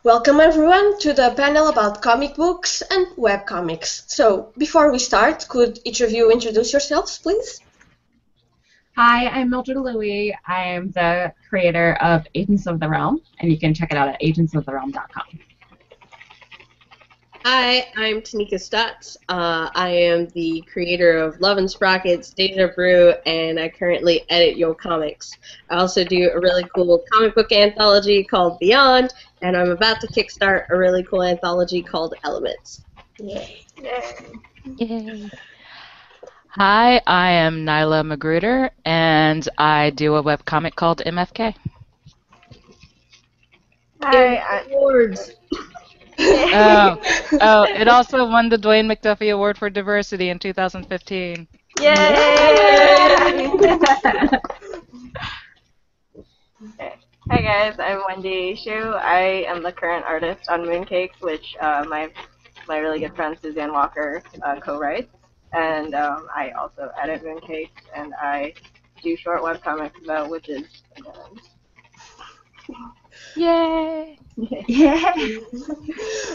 Welcome everyone to the panel about comic books and webcomics. So, before we start, could each of you introduce yourselves, please? Hi, I'm Mildred Louie. I am the creator of Agents of the Realm, and you can check it out at agentsoftherealm.com. Hi, I'm Tanika Stutz. I am the creator of Love and Sprockets, Deja Brew, and I currently edit Yo Comics. I also do a really cool comic book anthology called Beyond, and I'm about to kickstart a really cool anthology called Elements. Yay. Yay. Hi, I am Nyla Magruder, and I do a webcomic called MFK. Hi, awards. Oh, it also won the Dwayne McDuffie Award for Diversity in 2015. Yay! Hi guys, I'm Wendy Shu. I am the current artist on Mooncakes, which my really good friend Suzanne Walker co-writes. And I also edit Mooncakes, and I do short webcomics about witches and villains. Yay! Yay!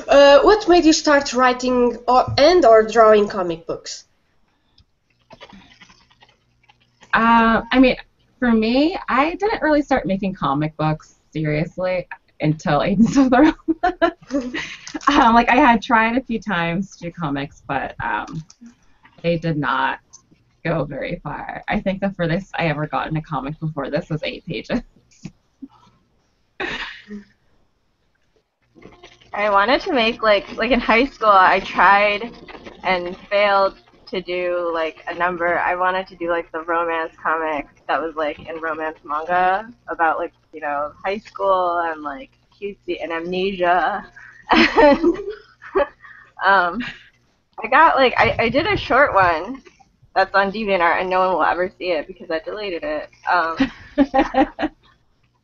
What made you start writing or drawing comic books? I mean, for me, I didn't really start making comic books seriously until Agents of the Realm. Like, I had tried a few times to do comics, but they did not go very far. I think the furthest I ever got in a comic before this was 8 pages. I wanted to make like in high school I tried and failed to do like a number. I wanted to do like the romance comic that was like in romance manga about like, you know, high school and like cutesy and amnesia. And, I got like I did a short one that's on DeviantArt and no one will ever see it because I deleted it.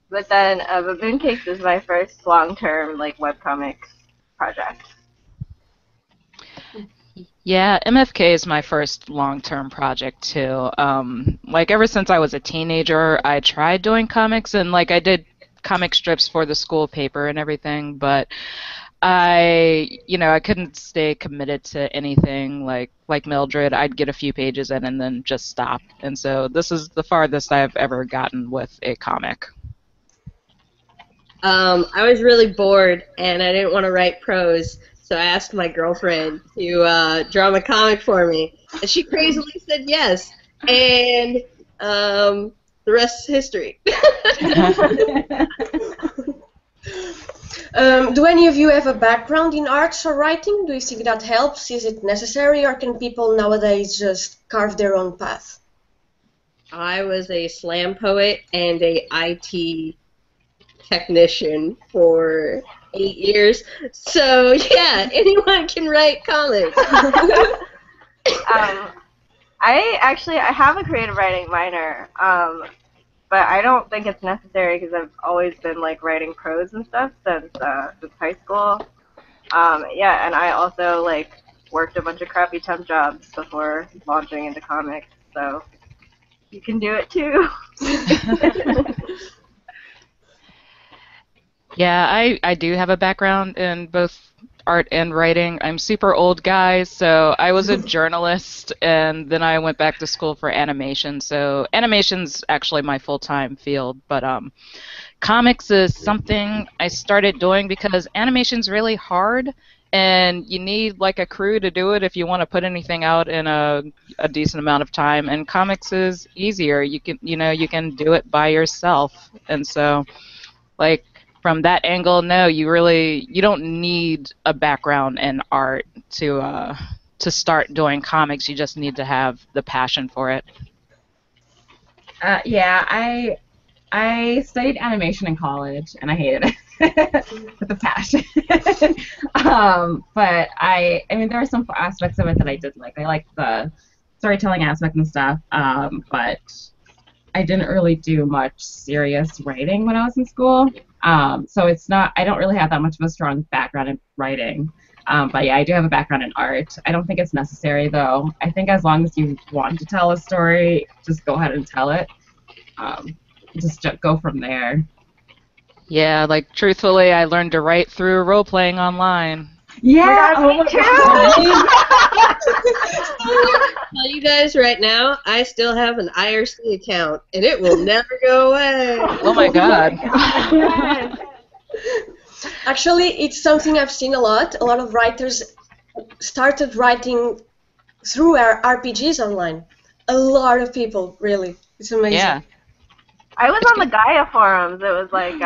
But then Mooncakes is my first long-term like webcomics project. Yeah, MFK is my first long-term project too. Like ever since I was a teenager, I tried doing comics, and like I did comic strips for the school paper and everything, but I couldn't stay committed to anything like Mildred. I'd get a few pages in and then just stop. And so this is the farthest I've ever gotten with a comic. I was really bored, and I didn't want to write prose, so I asked my girlfriend to draw my comic for me, and she crazily said yes, and the rest is history. Do any of you have a background in arts or writing? Do you think that helps? Is it necessary, or can people nowadays just carve their own path? I was a slam poet and a IT technician for 8 years, so yeah, anyone can write comics. I have a creative writing minor, but I don't think it's necessary because I've always been like writing prose and stuff since high school. Yeah, and I also like worked a bunch of crappy temp jobs before launching into comics, so you can do it too. Yeah, I do have a background in both art and writing. I'm super old, guys, so I was a journalist, and then I went back to school for animation. So animation's actually my full-time field, but comics is something I started doing because animation's really hard, and you need like a crew to do it if you want to put anything out in a decent amount of time. And comics is easier. You can do it by yourself, and so like. From that angle, no, you don't need a background in art to start doing comics. You just need to have the passion for it. Yeah, I studied animation in college, and I hated it with a passion. But I mean, there are some aspects of it that I did like. I liked the storytelling aspect and stuff, but I didn't really do much serious writing when I was in school. So I don't really have that much of a strong background in writing. But yeah, I do have a background in art. I don't think it's necessary though. I think as long as you want to tell a story, just go ahead and tell it. Just go from there. Yeah, like truthfully, I learned to write through role playing online. Yeah, me too. Tell you guys right now, I still have an IRC account, and it will never go away. Oh my god. Yes. Actually, it's something I've seen a lot. A lot of writers started writing through our RPGs online. A lot of people, really. It's amazing. Yeah. I was on the Gaia forums. It was like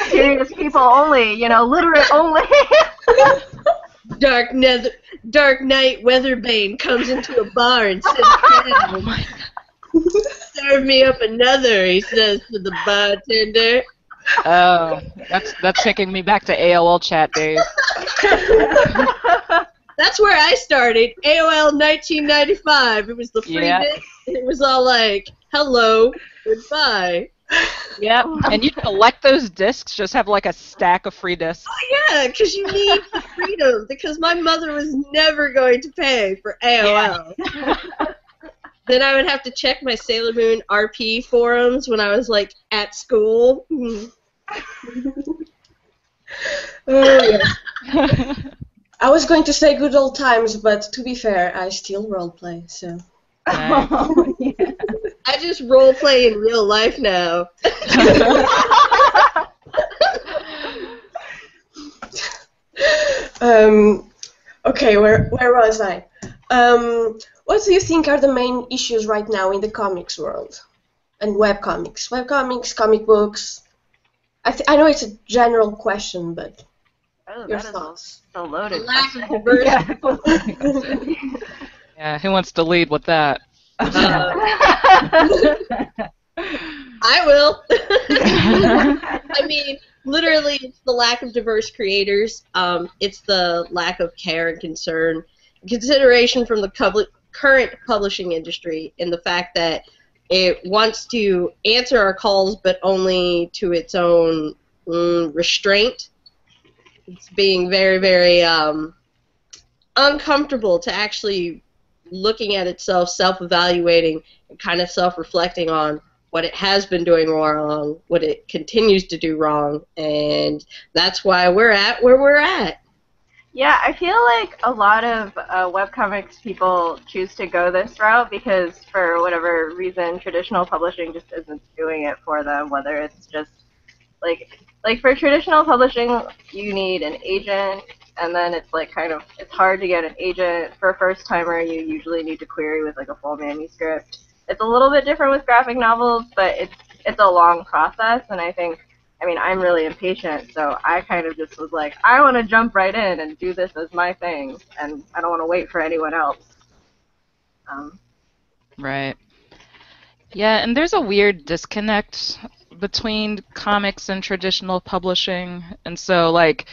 serious people only, literate only. Dark Knight Weatherbane comes into a bar and says, Oh my god. "Serve me up another," he says to the bartender. Oh, that's taking me back to AOL chat days. That's where I started. AOL 1995. It was the free bit. It was all like, "Hello, goodbye." Yep. And you collect those discs, just have like a stack of free discs. Oh yeah, because you need the freedom. Because my mother was never going to pay for AOL. Then I would have to check my Sailor Moon RP forums when I was like at school. Oh, yes. I was going to say good old times, but to be fair, I still roleplay, so. Nice. Oh, yeah. I just role play in real life now. Okay, where was I? What do you think are the main issues right now in the comics world? And webcomics? Webcomics, comic books? I know it's a general question, but Oh, your that is thoughts? so loaded. Lack of diversity. Yeah. Yeah, who wants to lead with that? I will. I mean, literally, it's the lack of diverse creators. It's the lack of care and concern, consideration from the current publishing industry, and the fact that it wants to answer our calls, but only to its own restraint. It's being very, very uncomfortable to actually looking at itself, self-evaluating, and kind of self-reflecting on what it has been doing wrong, what it continues to do wrong, and that's why we're at where we're at. Yeah, I feel like a lot of webcomics people choose to go this route because for whatever reason, traditional publishing just isn't doing it for them, whether it's just like for traditional publishing, you need an agent, and then it's like it's hard to get an agent. For a first timer, you usually need to query with like a full manuscript. It's a little bit different with graphic novels, but it's a long process, and I mean, I'm really impatient, so I kind of just was like, I want to jump right in and do this as my thing, and I don't want to wait for anyone else. Right. Yeah, and there's a weird disconnect between comics and traditional publishing. And so, like,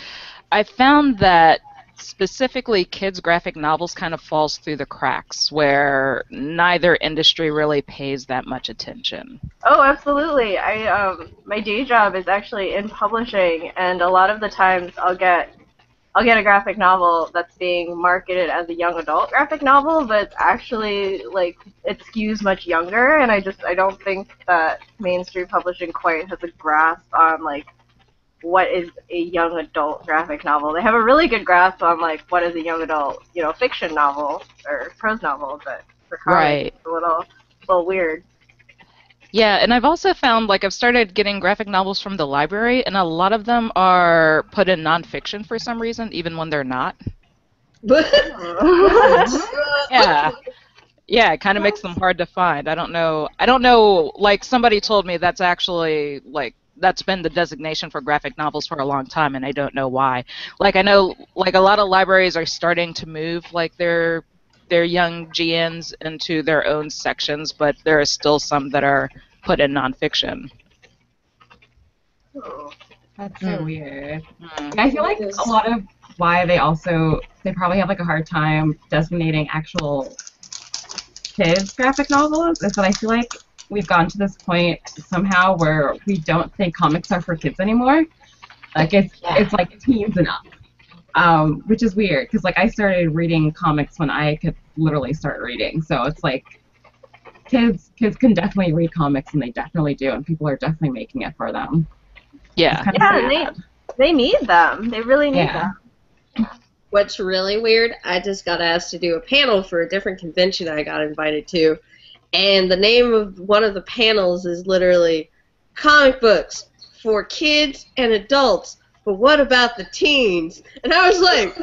I found that specifically kids' graphic novels kind of falls through the cracks where neither industry really pays that much attention. Oh, absolutely. My day job is actually in publishing, and a lot of the times I'll get a graphic novel that's being marketed as a young adult graphic novel, but it's actually like it skews much younger, and I don't think that mainstream publishing quite has a grasp on like what is a young adult graphic novel. They have a really good grasp on like what is a young adult, fiction novel or prose novel, but for comics it's a little weird. Yeah, and I've also found, like, I've started getting graphic novels from the library, and a lot of them are put in nonfiction for some reason, even when they're not. Yeah. Yeah, it kind of makes them hard to find. I don't know, like, somebody told me that's actually, like, that's been the designation for graphic novels for a long time, and I don't know why. Like, I know, like, a lot of libraries are starting to move, like, their young GNs into their own sections, but there are still some that are put in nonfiction. That's so weird. Yeah, I feel like a lot of why they probably have like a hard time designating actual kids graphic novels is that I feel like we've gotten to this point somehow where we don't think comics are for kids anymore. Like it's like teens and up. Which is weird because like I started reading comics when I could literally start reading, so it's like kids can definitely read comics and they definitely do, and people are definitely making it for them. Yeah. Yeah, and they need them. They really need them. What's really weird, I just got asked to do a panel for a different convention I got invited to, and the name of one of the panels is literally comic books for kids and adults, but what about the teens? And I was like,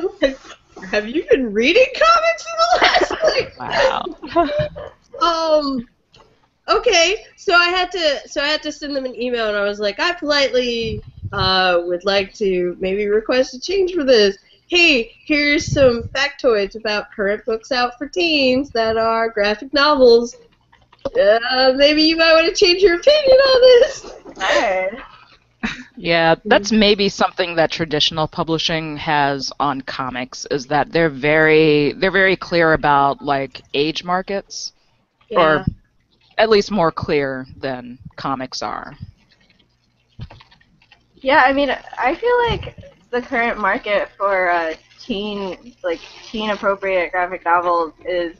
have you been reading comics in the last Wow. Okay, so I had to send them an email, and I was like, I politely would like to maybe request a change for this. Hey, here's some factoids about current books out for teens that are graphic novels. Maybe you might want to change your opinion on this. Alright. Yeah, that's maybe something that traditional publishing has on comics, is that they're very clear about like age markets, or at least more clear than comics are. Yeah, I mean, I feel like the current market for teen appropriate graphic novels is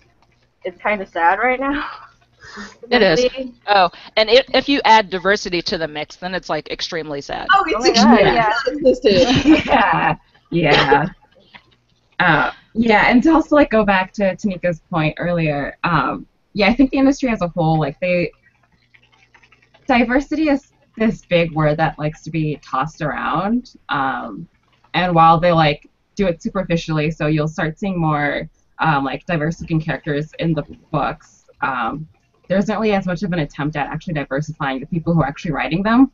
kind of sad right now. It is. Oh, and if you add diversity to the mix, then it's like extremely sad. Oh, it's extremely yeah. Yeah. And to also like go back to Tanika's point earlier, I think the industry as a whole, like diversity is this big word that likes to be tossed around, and while they like do it superficially, so you'll start seeing more like diverse looking characters in the books. There isn't really as much of an attempt at actually diversifying the people who are actually writing them.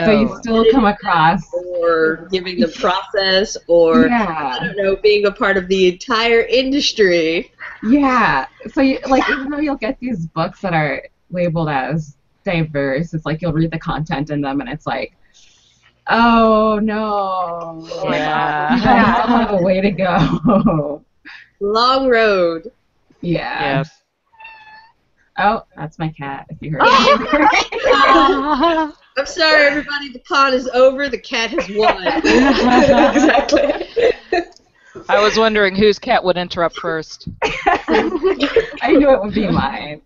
So you still come across, or giving the process, or I don't know, being a part of the entire industry. Yeah. So you, like, even though you'll get these books that are labeled as diverse, it's like you'll read the content in them and it's like, oh no. Yeah. You guys still have a way to go. Long road. Yeah. Yes. Oh, that's my cat, if you heard it. I'm sorry, everybody. The con is over. The cat has won. Exactly. I was wondering whose cat would interrupt first. I knew it would be mine.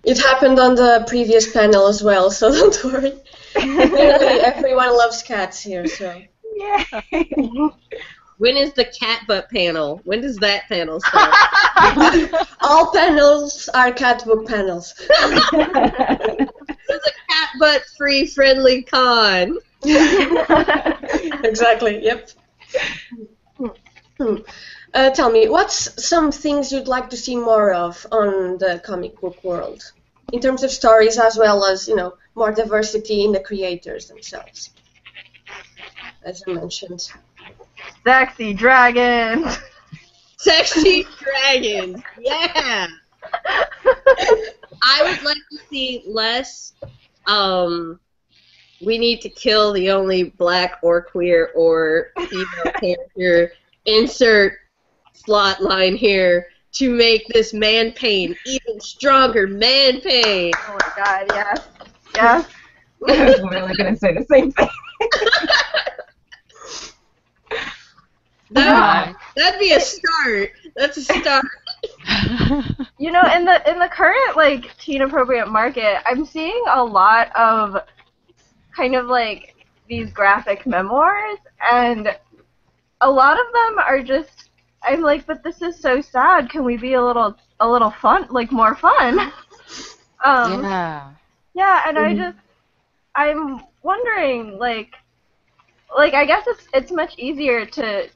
It happened on the previous panel as well, so don't worry. Literally everyone loves cats here, so. Yay. When is the cat butt panel? When does that panel start? All panels are cat book panels. It's a cat butt free friendly con. Exactly, yep. Tell me, what's some things you'd like to see more of on the comic book world? In terms of stories as well as, you know, more diversity in the creators themselves. As I mentioned. Sexy dragons. Sexy dragons. Yeah. I would like to see less, we need to kill the only black or queer or female character. Insert slot line here to make this man pain even stronger. Man pain. Oh my god, yes. Yes. I was literally going to say the same thing. That'd be a start. That's a start. You know, in the current like teen appropriate market, I'm seeing a lot of kind of like these graphic memoirs, and a lot of them are just, I'm like, but this is so sad. Can we be a little fun, like more fun? Yeah, and I'm wondering, like I guess it's much easier to,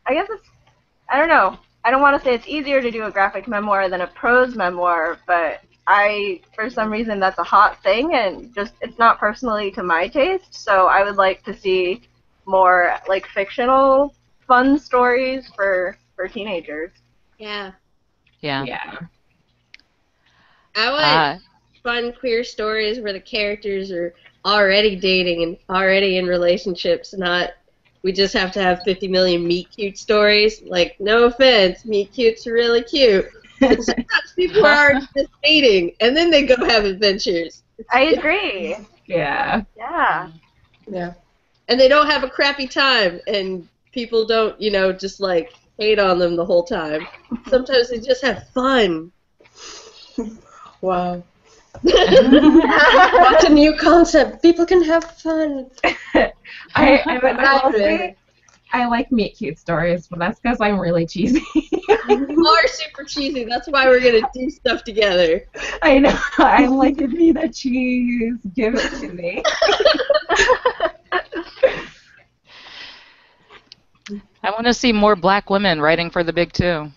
I don't know. I don't want to say it's easier to do a graphic memoir than a prose memoir, but for some reason, that's a hot thing, and just it's not personally to my taste. So I would like to see more like fictional, fun stories for teenagers. Yeah. Yeah. I want fun queer stories where the characters are already dating and already in relationships, not we just have to have 50 million meet cute stories. Like, no offense, meet cutes are really cute. But sometimes people are already just dating, and then they go have adventures. I agree. Yeah. Yeah. Yeah. And they don't have a crappy time, and people don't, just like hate on them the whole time. Sometimes they just have fun. Wow. What a new concept. People can have fun. I like meet cute stories, but that's because I'm really cheesy. You are super cheesy. That's why we're gonna do stuff together. I know. I'm like, give me the cheese. Give it to me. I want to see more black women writing for the big two.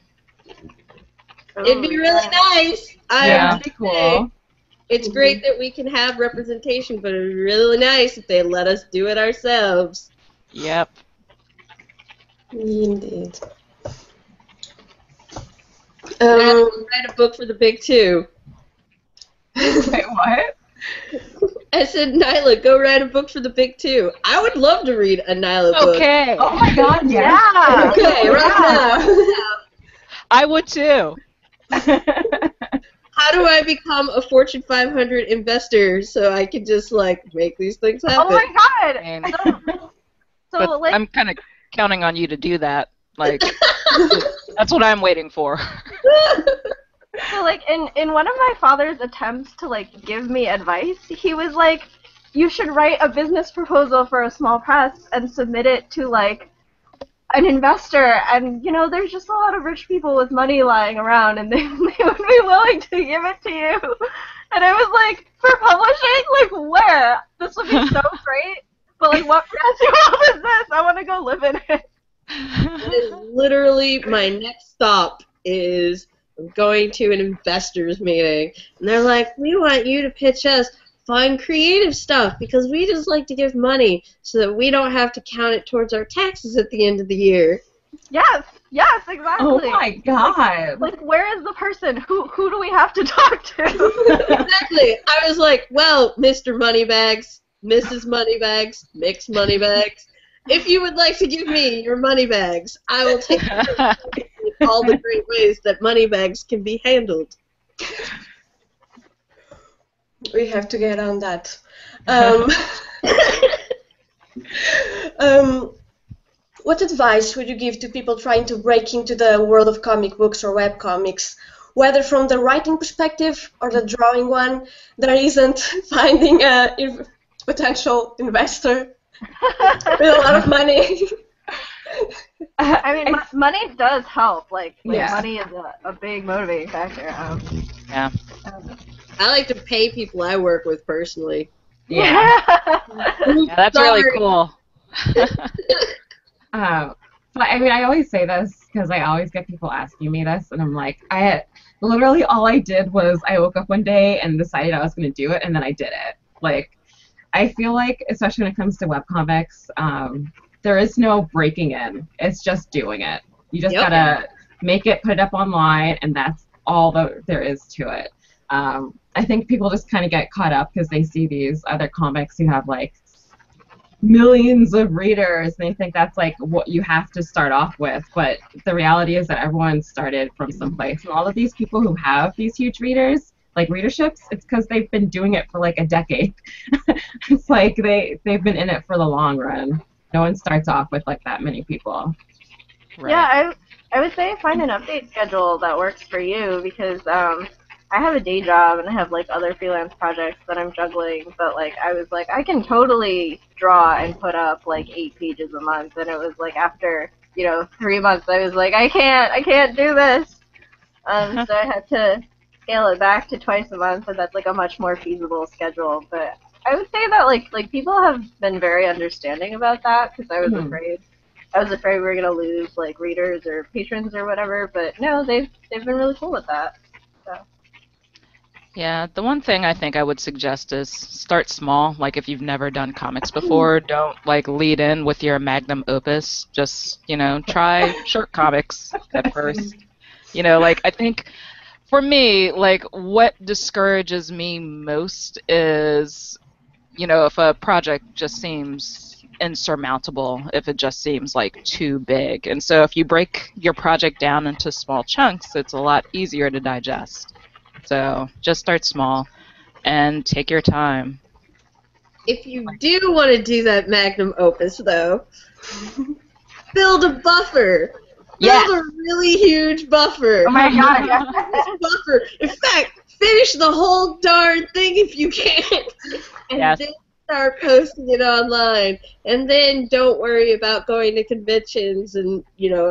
It'd be really nice. That'd be cool. It's great that we can have representation, but it'd be really nice if they let us do it ourselves. Yep. Indeed. Write a book for the big two. Wait, what? I said, Nyla, go write a book for the big two. I would love to read a Nyla book. Okay. Oh my God, yeah. Okay, right now. I would too. How do I become a Fortune 500 investor so I can just, like, make these things happen? Oh my God! And- So but like, I'm kind of counting on you to do that. Like, that's what I'm waiting for. so like in one of my father's attempts to like give me advice, he was like, you should write a business proposal for a small press and submit it to like an investor, and you know there's just a lot of rich people with money lying around and they would be willing to give it to you. And I was like, for publishing? Like where? This would be so great. But like what fancy world is this? I want to go live in it. It is literally my next stop is I'm going to an investors meeting, and they're like, we want you to pitch us fun creative stuff because we just like to give money so that we don't have to count it towards our taxes at the end of the year. Yes, exactly. Oh my God. Like where is the person? Who do we have to talk to? Exactly. I was like, well, Mr. Moneybags, Mrs. Moneybags, Mixed Moneybags, if you would like to give me your moneybags, I will take all the great ways that moneybags can be handled. We have to get on that. What advice would you give to people trying to break into the world of comic books or web comics, whether from the writing perspective or the drawing one? There isn't finding a potential investor with a lot of money. I mean, money does help. Like Yeah. money is a big motivating factor. Yeah. I like to pay people I work with personally. Yeah. Yeah, that's really cool. But I mean, I always say this because I always get people asking me this, and I'm like, literally all I did was I woke up one day and decided I was going to do it, and then I did it. Like, I feel like, especially when it comes to webcomics, there is no breaking in. It's just doing it. You just gotta make it, put it up online, and that's all there is to it. I think people just kind of get caught up because they see these other comics who have like millions of readers, and they think that's like what you have to start off with. But the reality is that everyone started from someplace, and all of these people who have these huge readers, like readerships, it's because they've been doing it for like a decade. It's like they've been in it for the long run. No one starts off with like that many people. Right. Yeah, I would say find an update schedule that works for you because I have a day job and I have like other freelance projects that I'm juggling, but like I was like I can totally draw and put up like 8 pages a month, and it was like after 3 months I was like I can't do this, so I had to scale it back to twice a month, and that's like a much more feasible schedule. But I would say that like people have been very understanding about that because I was afraid. I was afraid we were gonna lose like readers or patrons or whatever, but no, they've been really cool with that. So. Yeah, the one thing I think I would suggest is start small. Like if you've never done comics before, don't like lead in with your magnum opus. Just, try short comics at first. Like I think for me, like what discourages me most is, if a project just seems insurmountable, if it just seems like too big. And so if you break your project down into small chunks, it's a lot easier to digest. So just start small and take your time. If you do want to do that magnum opus, though, build a buffer. Build a really huge buffer. Oh my god, yes. Buffer. In fact, finish the whole darn thing if you can, and Yes. then start posting it online, and then don't worry about going to conventions and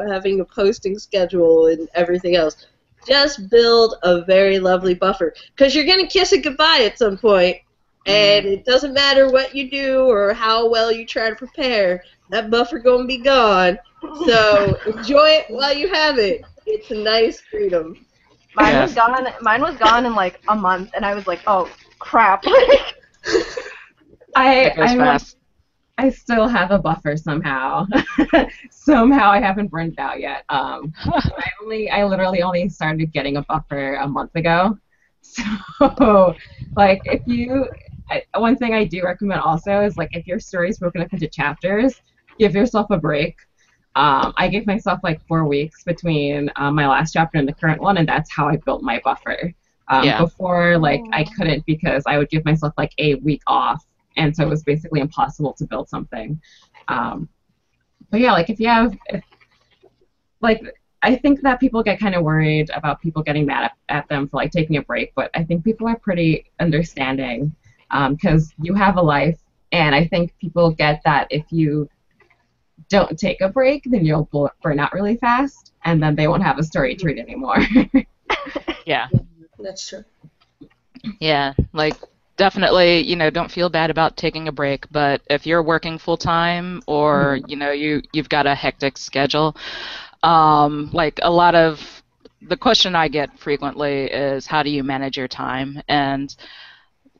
having a posting schedule and everything else. Just build a very lovely buffer, because you're gonna kiss it goodbye at some point, and it doesn't matter what you do or how well you try to prepare. That buffer gonna be gone. So enjoy it while you have it. It's a nice freedom. Mine was gone. Mine was gone in like a month, and I was like, "Oh crap!" I I I, like, fast. I still have a buffer somehow. Somehow I haven't burned it out yet. I literally only started getting a buffer a month ago. So, like, one thing I do recommend also is, like, if your story is broken up into chapters, give yourself a break. I gave myself like 4 weeks between my last chapter and the current one, and that's how I built my buffer. Before, like, I couldn't, because I would give myself like a week off, and so it was basically impossible to build something. But yeah, like, like, I think that people get kind of worried about people getting mad at them for like taking a break, but I think people are pretty understanding, because you have a life, and I think people get that if you don't take a break, then you'll burn out really fast, and then they won't have a story to read anymore. Yeah. That's true. Yeah, like, definitely, don't feel bad about taking a break, but if you're working full time, or you've got a hectic schedule, like, a lot of the question I get frequently is, how do you manage your time? And,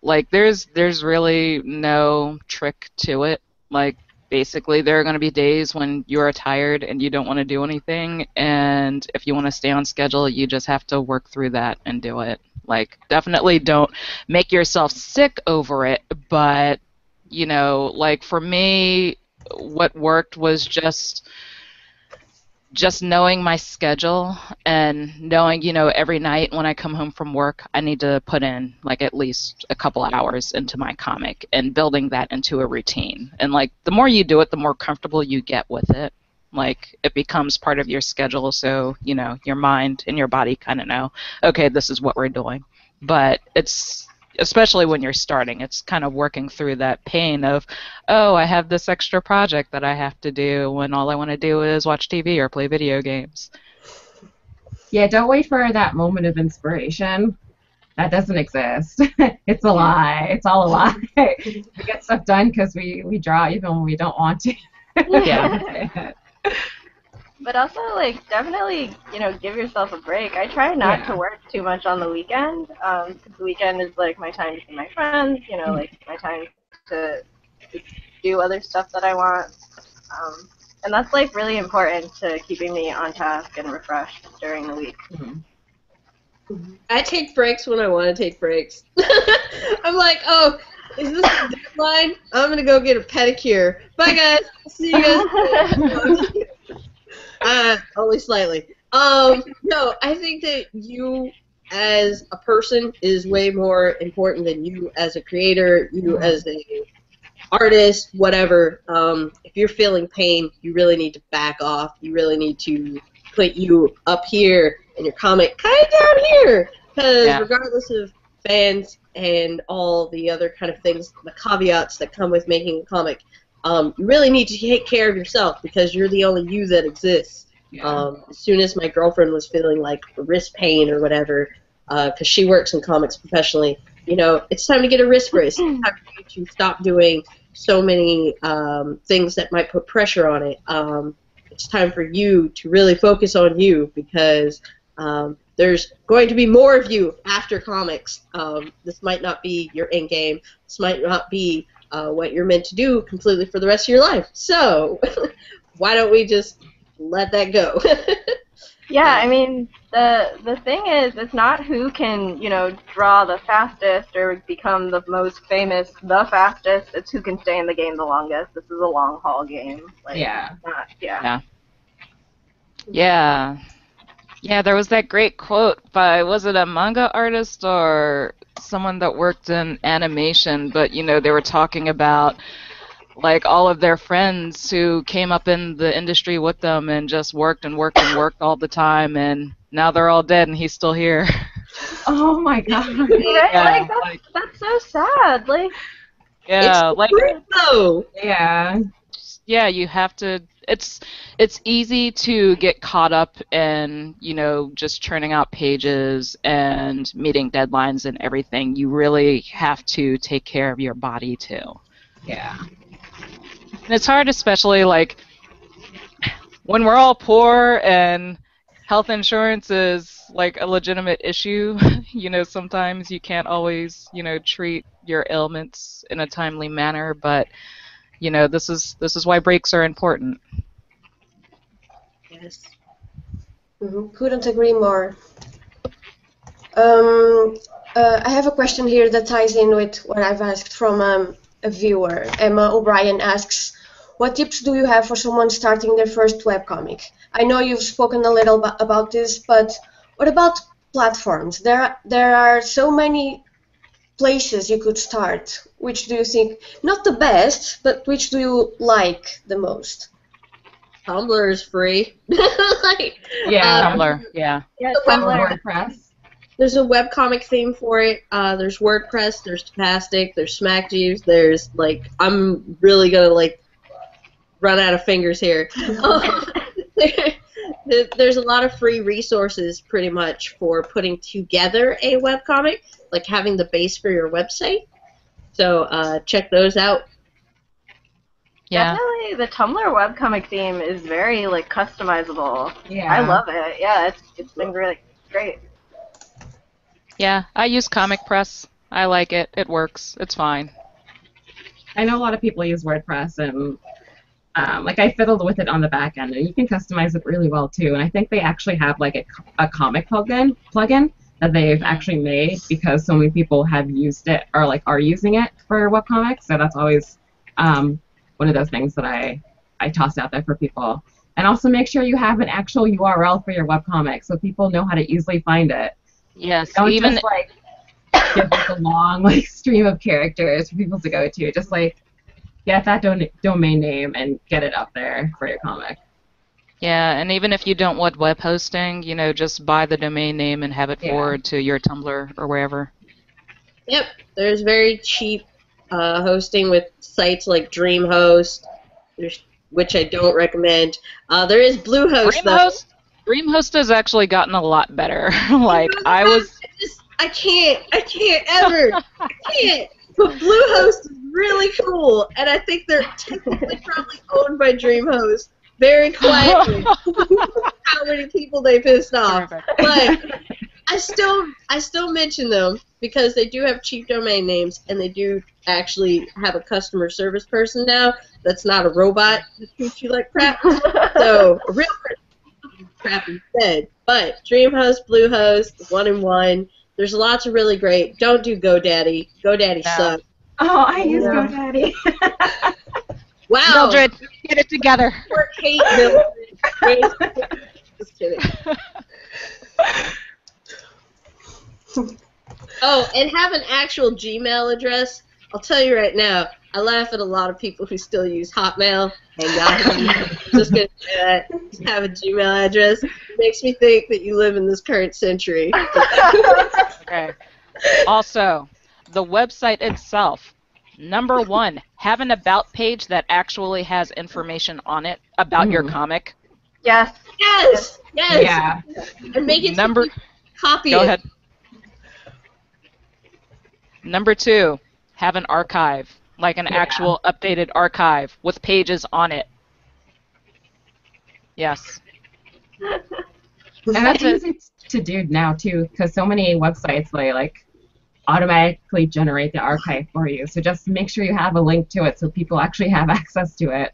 like, there's really no trick to it. Like, basically, there are going to be days when you are tired and you don't want to do anything, and if you want to stay on schedule, you just have to work through that and do it. Like, definitely don't make yourself sick over it, but, like, for me, what worked was just knowing my schedule, and knowing, every night when I come home from work, I need to put in, like, at least a couple hours into my comic, and building that into a routine. And, like, the more you do it, the more comfortable you get with it. Like, it becomes part of your schedule, so, your mind and your body kind of know, okay, this is what we're doing. But it's, especially when you're starting, it's kind of working through that pain of, oh, I have this extra project that I have to do when all I want to do is watch TV or play video games. Yeah, don't wait for that moment of inspiration. That doesn't exist. It's a lie. It's all a lie. We get stuff done because we draw even when we don't want to. Yeah. But also, like, definitely, give yourself a break. I try not to work too much on the weekend, because the weekend is, like, my time to see my friends, like, my time to do other stuff that I want. And that's, like, really important to keeping me on task and refreshed during the week. Mm-hmm. I take breaks when I want to take breaks. I'm like, oh, is this the deadline? I'm going to go get a pedicure. Bye, guys. See you guys. Only slightly. No, I think that you as a person is way more important than you as a creator, you as a artist, whatever. If you're feeling pain, you really need to back off. You really need to put you up here and your comic kind of down here. Because regardless of fans and all the other kind of things, the caveats that come with making a comic, you really need to take care of yourself, because you're the only you that exists. As soon as my girlfriend was feeling like wrist pain or whatever, because she works in comics professionally, it's time to get a wrist brace. It's time for you to stop doing so many things that might put pressure on it. It's time for you to really focus on you, because there's going to be more of you after comics. This might not be your end game. This might not be what you're meant to do completely for the rest of your life. So why don't we just let that go? Yeah, I mean, the thing is, it's not who can, draw the fastest or become the most famous the fastest. It's who can stay in the game the longest. This is a long haul game. Like, Yeah, there was that great quote by, was it a manga artist or someone that worked in animation, but, they were talking about, like, all of their friends who came up in the industry with them and just worked and worked and worked all the time, and now they're all dead and he's still here. Oh my god. Right? Yeah, That's so sad. Like, yeah, It's like true, though. Yeah. yeah, you have to. It's easy to get caught up in, just churning out pages and meeting deadlines and everything. You really have to take care of your body too. Yeah. And it's hard, especially like when we're all poor and health insurance is like a legitimate issue. Sometimes you can't always, treat your ailments in a timely manner, but this is why breaks are important. Yes. Couldn't agree more. I have a question here that ties in with what I've asked from a viewer. Emma O'Brien asks, what tips do you have for someone starting their first webcomic? I know you've spoken a little about this, but what about platforms? There are so many places you could start. Which do you think, not the best, but which do you like the most? Tumblr is free. Like, Yeah. Tumblr, yeah. yeah, The Tumblr. WordPress. there's a webcomic theme for it. There's WordPress, there's Tapastic, there's SmackJeeves, there's, like, I'm really gonna, like, run out of fingers here. There's a lot of free resources, pretty much, for putting together a webcomic, like having the base for your website. So check those out. Yeah. Definitely, the Tumblr webcomic theme is very like customizable. Yeah. I love it. Yeah, it's been really great. Yeah, I use Comic Press. I like it. It works. It's fine. I know a lot of people use WordPress, and like I fiddled with it on the back end, and you can customize it really well too. And I think they actually have like a comic plugin that they've actually made because so many people have used it or like are using it for webcomics. So that's always one of those things that I toss out there for people. And also make sure you have an actual URL for your webcomic so people know how to easily find it. Yes, Don't even just like give like a long like stream of characters for people to go to. Just like get that domain name and get it up there for your comic. yeah, and even if you don't want web hosting, just buy the domain name and have it Yeah. forward to your Tumblr or wherever. Yep, there's very cheap hosting with sites like DreamHost, which I don't recommend. There is Bluehost, though. DreamHost has actually gotten a lot better. Like I can't ever. I can't. But Bluehost is really cool, and I think they're technically probably owned by DreamHost. Very quietly. How many people they pissed off. But I still mention them because they do have cheap domain names, and they do actually have a customer service person now that's not a robot that treats you like crap. So a real person crap instead. But DreamHost, Bluehost, 1-in-1. There's lots of really great. Don't do GoDaddy. GoDaddy sucks. Oh, I use GoDaddy. Wow. Mildred, get it together. Poor Kate, Mildred. Just kidding. Oh, and have an actual Gmail address. I'll tell you right now, I laugh at a lot of people who still use Hotmail and Yahoo. Just gonna say that. Just have a Gmail address. It makes me think that you live in this current century. Okay. Also, the website itself. Number 1, have an about page that actually has information on it about your comic. Yes. Yes. Yes. Yeah. And make it Number. copy Go it. ahead. Number 2, have an archive, like an actual updated archive with pages on it. Yes. And that's easy to do now too, because so many websites they like automatically generate the archive for you. So just make sure you have a link to it so people actually have access to it.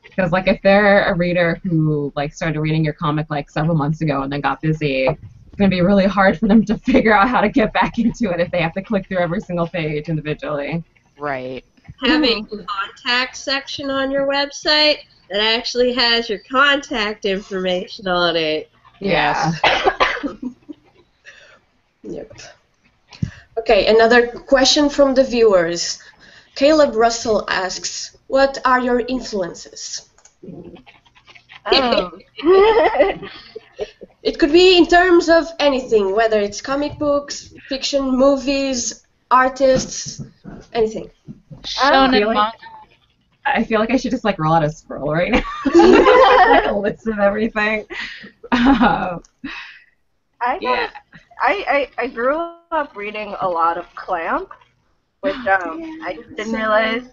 Because like if they're a reader who like started reading your comic like several months ago and then got busy, it's going to be really hard for them to figure out how to get back into it if they have to click through every single page individually. Right. Have a contact section on your website that actually has your contact information on it. Yeah. Yep. Okay, another question from the viewers. Caleb Russell asks, what are your influences? Oh. It could be in terms of anything, whether it's comic books, fiction, movies, artists, anything. Shonen manga. I feel like I should just like roll out a scroll right now, like a list of everything. I Yeah. I grew up reading a lot of Clamp, which I didn't realize,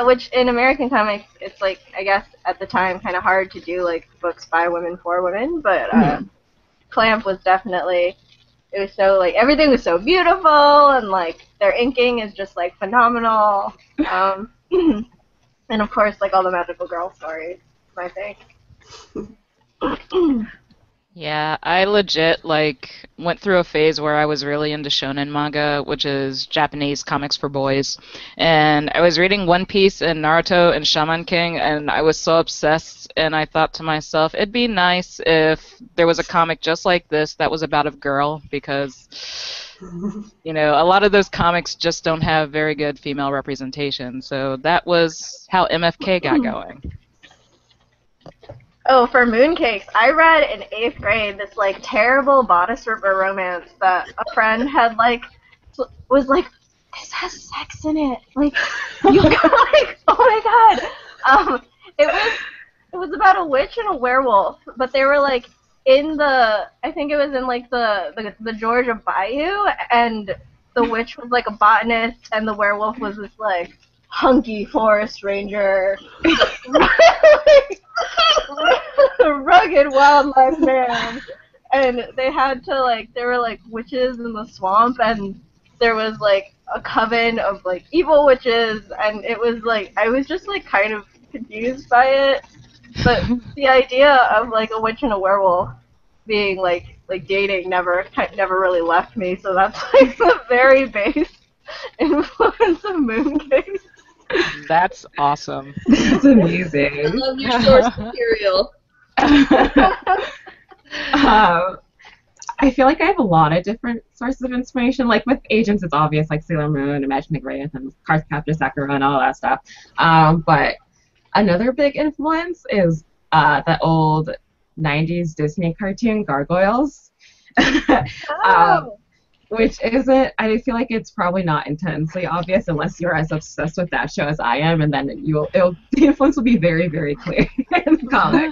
which in American comics, it's like, I guess at the time kind of hard to do like books by women for women, but Clamp was definitely, it was so like, everything was so beautiful, and like their inking is just like phenomenal, and of course like all the magical girl stories, my thing. Yeah, I legit like went through a phase where I was really into shonen manga, which is Japanese comics for boys. And I was reading One Piece and Naruto and Shaman King, and I was so obsessed, and I thought to myself, it'd be nice if there was a comic just like this that was about a girl, because you know, a lot of those comics just don't have very good female representation. So that was how MFK got going. Oh, for Mooncakes, I read in 8th grade this like terrible bodice ripper romance that a friend had like was like, this has sex in it. Like, you go like, oh my god. It was about a witch and a werewolf, but they were like in the, I think it was in like the Georgia Bayou, and the witch was like a botanist, and the werewolf was this like hunky forest ranger, rugged wildlife man, and they had to like, there were like witches in the swamp, and there was like a coven of like evil witches, and it was like, I was just like kind of confused by it, but the idea of like a witch and a werewolf being like dating never really left me, so that's like the very base influence of Mooncakes. That's awesome. That's amazing. I love your source material. I feel like I have a lot of different sources of inspiration. Like with Agents, it's obvious, like Sailor Moon, Imagining Wraith, and Cardcaptor Sakura, and all that stuff. But another big influence is that old 90s Disney cartoon Gargoyles. Which isn't, I feel like it's probably not intensely obvious unless you're as obsessed with that show as I am, and then the influence will be very, very clear in the comic.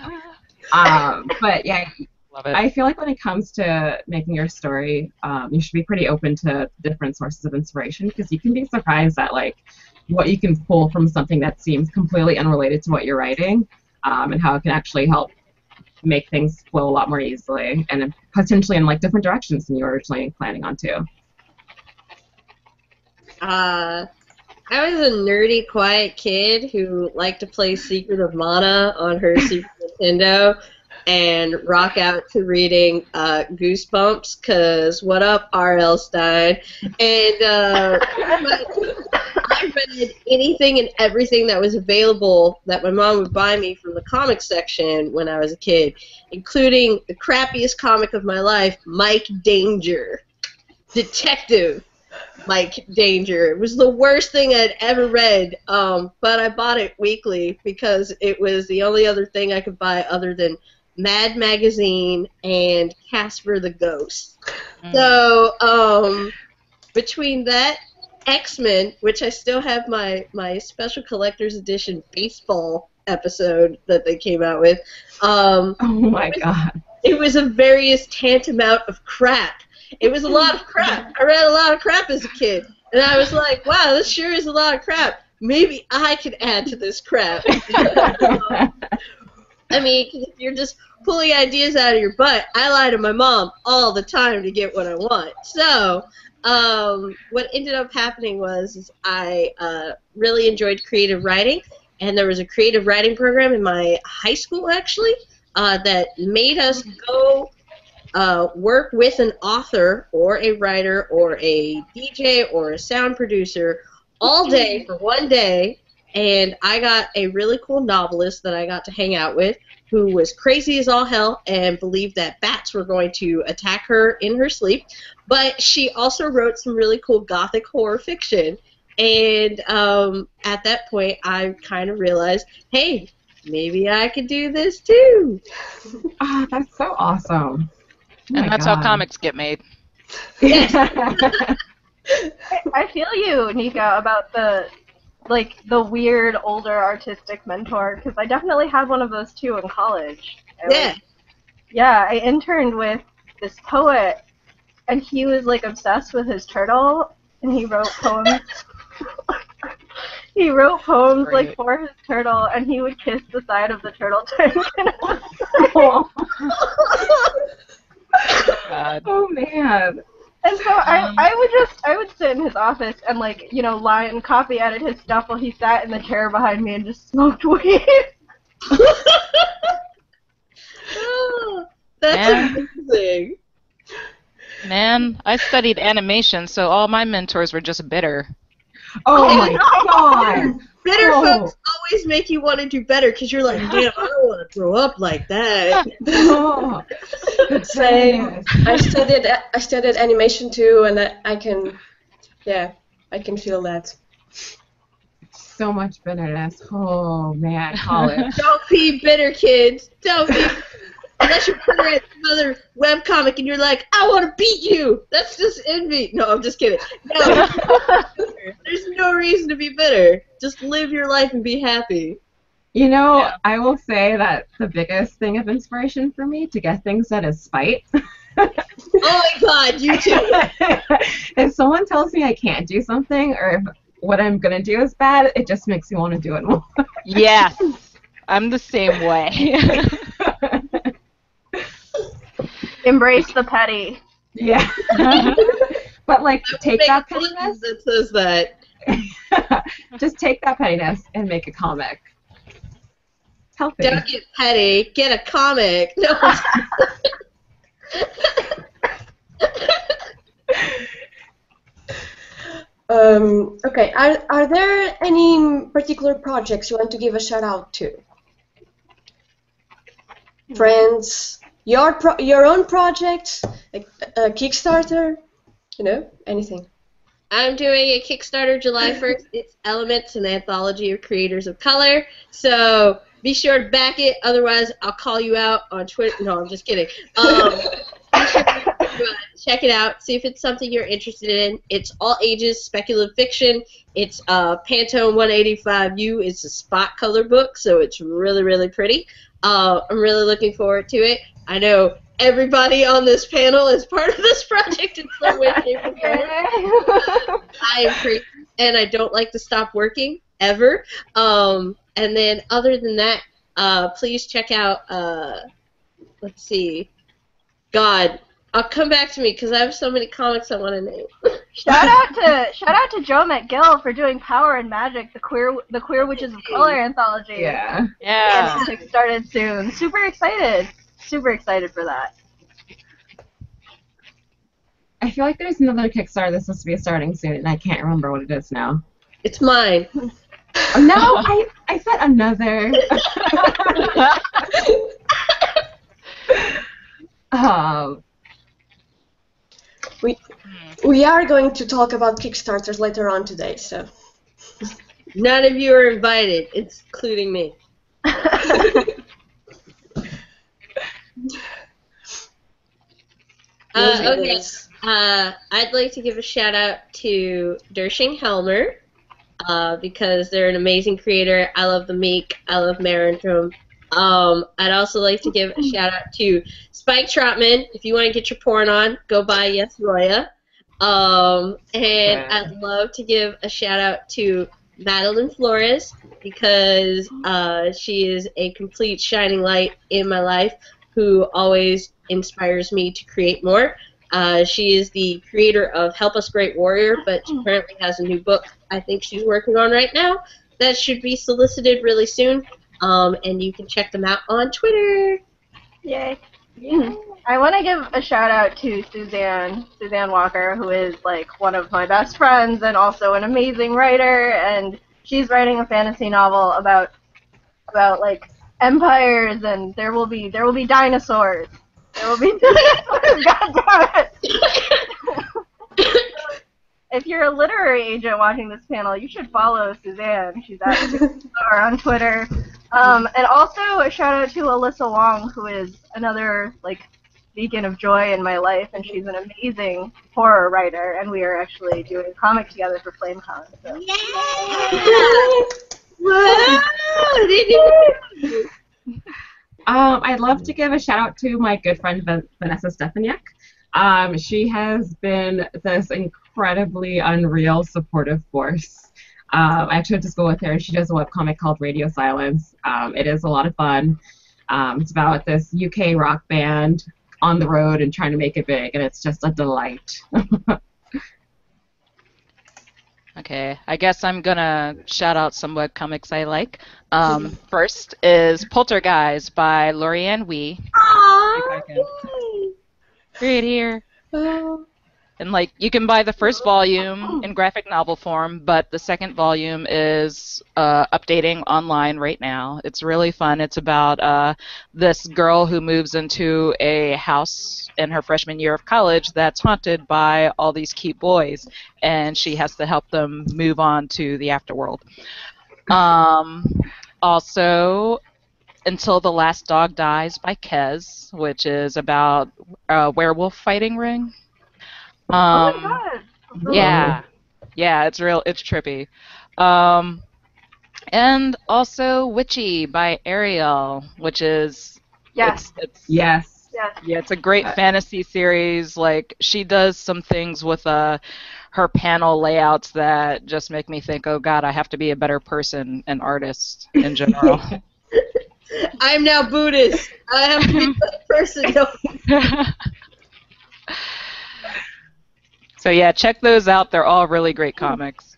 But yeah, Love it. I feel like when it comes to making your story, you should be pretty open to different sources of inspiration, because you can be surprised at like what you can pull from something that seems completely unrelated to what you're writing, and how it can actually help make things flow a lot more easily, and potentially in like different directions than you were originally planning on to. I was a nerdy, quiet kid who liked to play Secret of Mana on her Super Nintendo and rock out to reading Goosebumps, because what up, R.L. Stein? And I read anything and everything that was available that my mom would buy me from the comic section when I was a kid, including the crappiest comic of my life, Mike Danger. Detective Mike Danger. It was the worst thing I'd ever read, but I bought it weekly because it was the only other thing I could buy other than Mad Magazine and Casper the Ghost. So, between that, X-Men, which I still have my special collector's edition baseball episode that they came out with. Oh my god. It was a various tantamount of crap. It was a lot of crap. I read a lot of crap as a kid. And I was like, wow, this sure is a lot of crap. Maybe I could add to this crap. I mean, if you're just pulling ideas out of your butt, I lie to my mom all the time to get what I want. So, what ended up happening was I really enjoyed creative writing, and there was a creative writing program in my high school, actually, that made us go work with an author or a writer or a DJ or a sound producer all day for one day, and I got a really cool novelist that I got to hang out with who was crazy as all hell and believed that bats were going to attack her in her sleep, but she also wrote some really cool gothic horror fiction, and at that point I kind of realized, hey, maybe I could do this too. Oh, that's so awesome. my And that's how God. comics get made. I feel you, Nika, about the weird older artistic mentor, because I definitely had one of those too in college. I interned with this poet, and he was like obsessed with his turtle, and he wrote poems. He wrote poems like Right. for his turtle, and he would kiss the side of the turtle tank. And it was God. Oh man. And so I would sit in his office and lie and copy edit his stuff while he sat in the chair behind me and just smoked weed. Oh, that's Yeah. amazing. Man, I studied animation, so all my mentors were just bitter. Oh my God. Bitter Oh. folks always make you want to do better because you're like, damn, I don't want to grow up like that. Oh. Same. I studied animation too, and I can feel that. So much bitterness. Oh man, college. Don't be bitter, kids. Don't be. Unless you're putting another webcomic and you're like, I want to beat you. That's just envy. No, I'm just kidding. No, there's no reason to be bitter. Just live your life and be happy. You know, Yeah. I will say that the biggest thing of inspiration for me to get things done is spite. Oh my God, you too. If someone tells me I can't do something or if what I'm going to do is bad, it just makes me want to do it more. Yes, I'm the same way. Embrace the petty. Yeah. But take Make that a button pettiness, that says that. just take that pettiness and make a comic. Healthy. Don't get petty. Get a comic. No. Okay, are there any particular projects you want to give a shout out to? Friends, your own project, like a Kickstarter, anything. I'm doing a Kickstarter July 1st. It's Elements, an anthology of creators of color. So be sure to back it. Otherwise, I'll call you out on Twitter. No, I'm just kidding. Be sure to check it out. See if it's something you're interested in. It's all ages, speculative fiction. It's Pantone 185U. It's a spot color book, so it's really, really pretty. I'm really looking forward to it. I know everybody on this panel is part of this project in some way, shape, or form. I am crazy, and I don't like to stop working, ever. And then other than that, please check out, let's see, God, I'll come back to me because I have so many comics I want to name. Shout out to Joe McGill for doing Power and Magic, the queer Witches of Color anthology. Yeah. Yeah. And it's started soon. Super excited for that. I feel like there's another Kickstarter that's supposed to be starting soon, and I can't remember what it is now. It's mine. Oh, no, I said another. We are going to talk about Kickstarters later on today, so. None of you are invited, including me. Okay. I'd like to give a shout out to Dershing Helmer because they're an amazing creator. I love the Meek. I love Marindrum. I'd also like to give a shout out to Spike Trotman. If you want to get your porn on, go buy Yes Roya. And I'd love to give a shout out to Madeline Flores because she is a complete shining light in my life who always inspires me to create more. She is the creator of Help Us Great Warrior, but she currently has a new book I think she's working on right now that should be solicited really soon. And you can check them out on Twitter. Yay. I want to give a shout out to Suzanne Walker, who is like one of my best friends and also an amazing writer, and she's writing a fantasy novel about like empires, and there will be dinosaurs. There will be dinosaurs. God damn it! If you're a literary agent watching this panel, you should follow Suzanne. She's at Star on Twitter. And also a shout out to Alyssa Wong, who is another like beacon of joy in my life, and she's an amazing horror writer, and we are actually doing a comic together for FlameCon. So. I'd love to give a shout out to my good friend Vanessa Stefaniak. She has been this incredibly unreal supportive force. I actually went to school with her. She does a webcomic called Radio Silence. It is a lot of fun. It's about this UK rock band on the road and trying to make it big, and it's just a delight. Okay, I guess I'm gonna shout out some webcomics I like. First is Poltergeist by Lorianne Wee. Right here. And like you can buy the first volume in graphic novel form, but the second volume is updating online right now. It's really fun. It's about this girl who moves into a house in her freshman year of college that's haunted by all these cute boys, and she has to help them move on to the afterworld. Also, Until the Last Dog Dies by Kez, which is about a werewolf fighting ring. Oh my god! Yeah, it's trippy. And also Witchy by Ariel, which is Yes. Yes. Yeah, it's a great fantasy series. Like she does some things with her panel layouts that just make me think, oh god, I have to be a better person and artist in general. I'm now Buddhist. I have to be a better person. No. So yeah, check those out. They're all really great comics.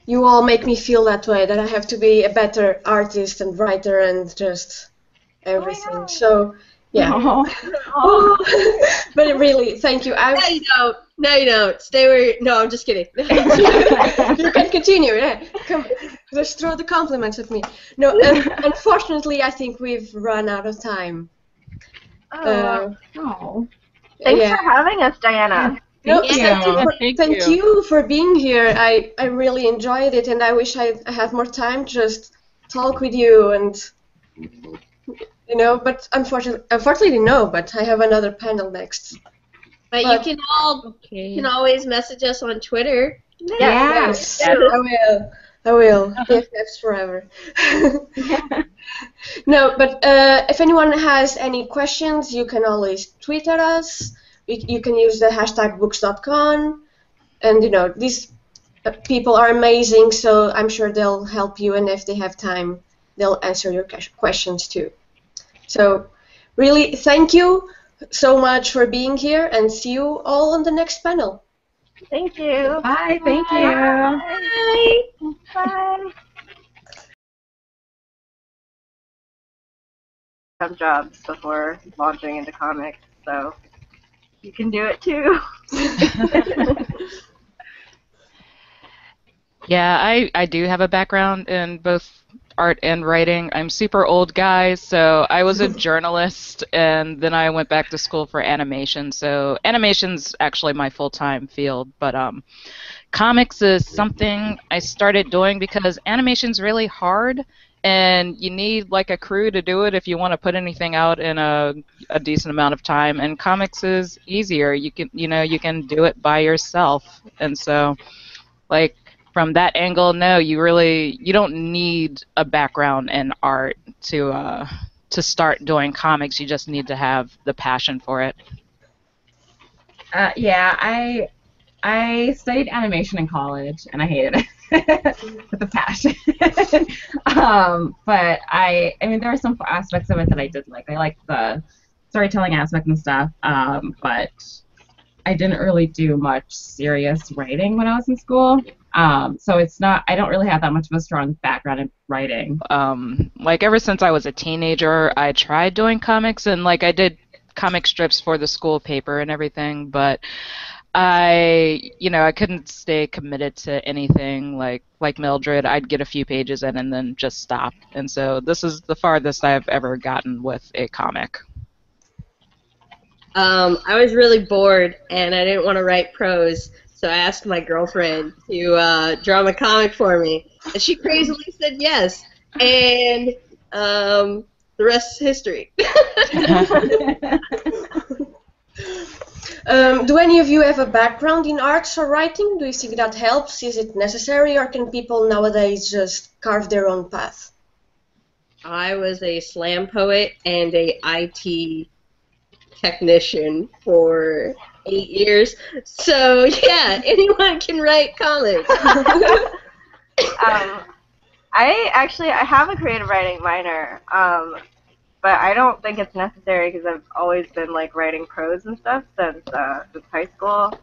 You all make me feel that way, that I have to be a better artist and writer and just everything. So, yeah. But really, thank you. No, you don't. No, you don't. Stay where you... No, I'm just kidding. You can continue. Yeah. Come, just throw the compliments at me. No, unfortunately, I think we've run out of time. Thanks Yeah. for having us, Diana. No, Thank thank you for being here. I really enjoyed it, and I wish I had more time to just talk with you and, you know, but unfortunately no, but I have another panel next. But you can always message us on Twitter. Yes. I will. BFFs forever. No, but if anyone has any questions, you can always tweet at us. You can use the hashtag books.con, and you know these people are amazing, so I'm sure they'll help you, and if they have time, they'll answer your questions too. So, really, thank you so much for being here, and see you all on the next panel. Thank you. Bye. Thank you. Bye. Bye. Some jobs before launching into comics, so you can do it too. Yeah, I do have a background in both art and writing. I'm super old, guys, so I was a journalist, and then I went back to school for animation. So animation's actually my full-time field, but comics is something I started doing because animation's really hard, and you need like a crew to do it if you want to put anything out in a decent amount of time. And comics is easier. You can do it by yourself, and so like. From that angle, no, you don't need a background in art to start doing comics. You just need to have the passion for it. Yeah, I studied animation in college, and I hated it with a passion. But I mean, there are some aspects of it that I did like. I liked the storytelling aspect and stuff, but I didn't really do much serious writing when I was in school. So I don't really have that much of a strong background in writing. Like ever since I was a teenager, I tried doing comics, and like I did comic strips for the school paper and everything, but I couldn't stay committed to anything like Mildred. I'd get a few pages in and then just stop. And so this is the farthest I've ever gotten with a comic. I was really bored, and I didn't want to write prose, so I asked my girlfriend to draw my comic for me, and she crazily said yes. And The rest is history. Do any of you have a background in arts or writing? Do you think that helps? Is it necessary, or can people nowadays just carve their own path? I was a slam poet and a IT technician for 8 years, so yeah, anyone can write comics. I have a creative writing minor, but I don't think it's necessary because I've always been like writing prose and stuff since high school.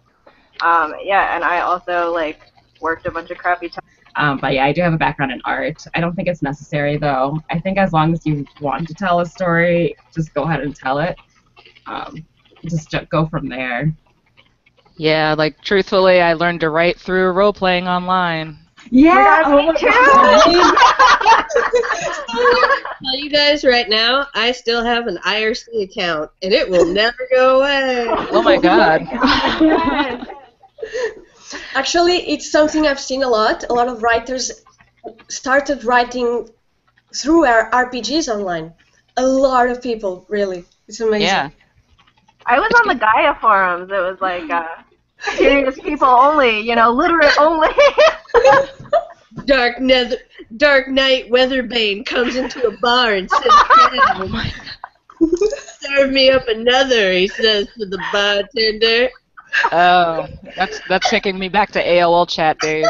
Yeah, and I also like worked a bunch of crappy times. But yeah, I do have a background in art. I don't think it's necessary though. I think as long as you want to tell a story, just go ahead and tell it. Just go from there. Yeah, like truthfully, I learned to write through role-playing online. Yeah, I'll tell you guys right now, I still have an IRC account, and it will never go away. Oh my god. Actually, it's something I've seen a lot. A lot of writers started writing through our RPGs online. A lot of people, really. It's amazing. Yeah. I was on the Gaia forums. It was like serious people only, you know, literate only. Dark Knight Weatherbane comes into a bar and says, "Oh my God, serve me up another," he says to the bartender. Oh, that's taking me back to AOL chat days.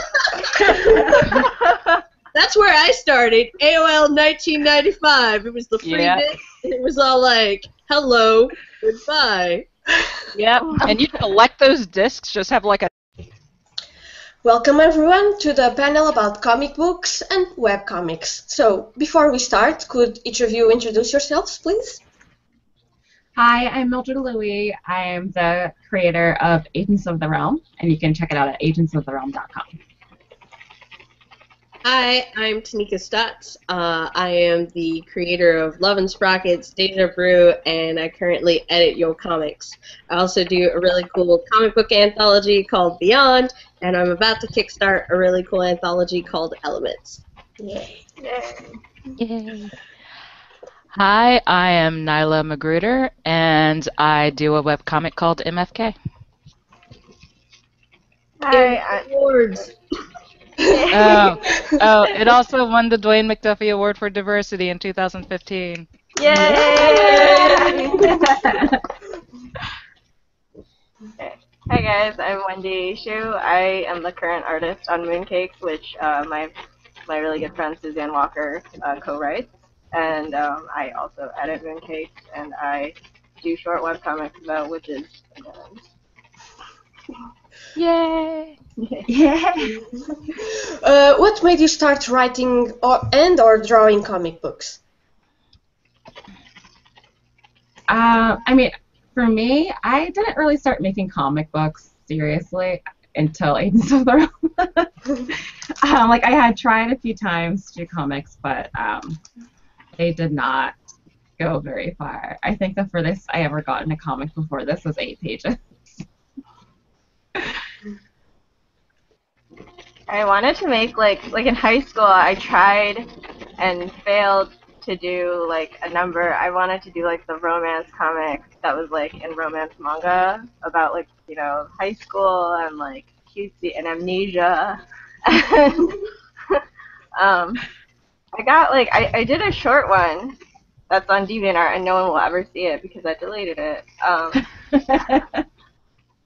That's where I started. AOL 1995. It was the free bit. It was all like, "Hello, goodbye." Yep, and you collect those discs. Just have like a. Welcome everyone to the panel about comic books and webcomics. So, before we start, could each of you introduce yourselves, please? Hi, I'm Mildred Louie. I am the creator of Agents of the Realm, and you can check it out at agentsoftherealm.com. Hi, I'm Tanika Stutz. I am the creator of Love and Sprockets, Deja Brew, and I currently edit Yo Comics. I also do a really cool comic book anthology called Beyond, and I'm about to kickstart a really cool anthology called Elements. Yay. Yay. Hi, I am Nyla Magruder, and I do a webcomic called MFK. Hi, Awards. Oh, it also won the Dwayne McDuffie Award for Diversity in 2015. Yay! Hi guys, I'm Wendy Shu. I am the current artist on Mooncakes, which my really good friend Suzanne Walker co-writes. And I also edit Mooncakes, and I do short webcomics about witches. Yay! Yeah. What made you start writing or drawing comic books? I mean, for me, I didn't really start making comic books seriously until Agents of the Realm. Like, I had tried a few times to do comics, but they did not go very far. I think the furthest I ever got in a comic before this was 8 pages. I wanted to make like in high school I tried and failed to do like a number. I wanted to do like the romance comic that was like in romance manga about like, you know, high school and like cutesy and amnesia. And I got like I did a short one that's on DeviantArt and no one will ever see it because I deleted it.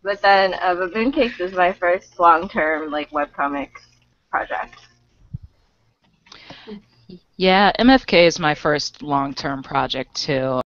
But then Mooncakes is my first long-term like webcomics project. Yeah, MFK is my first long-term project too.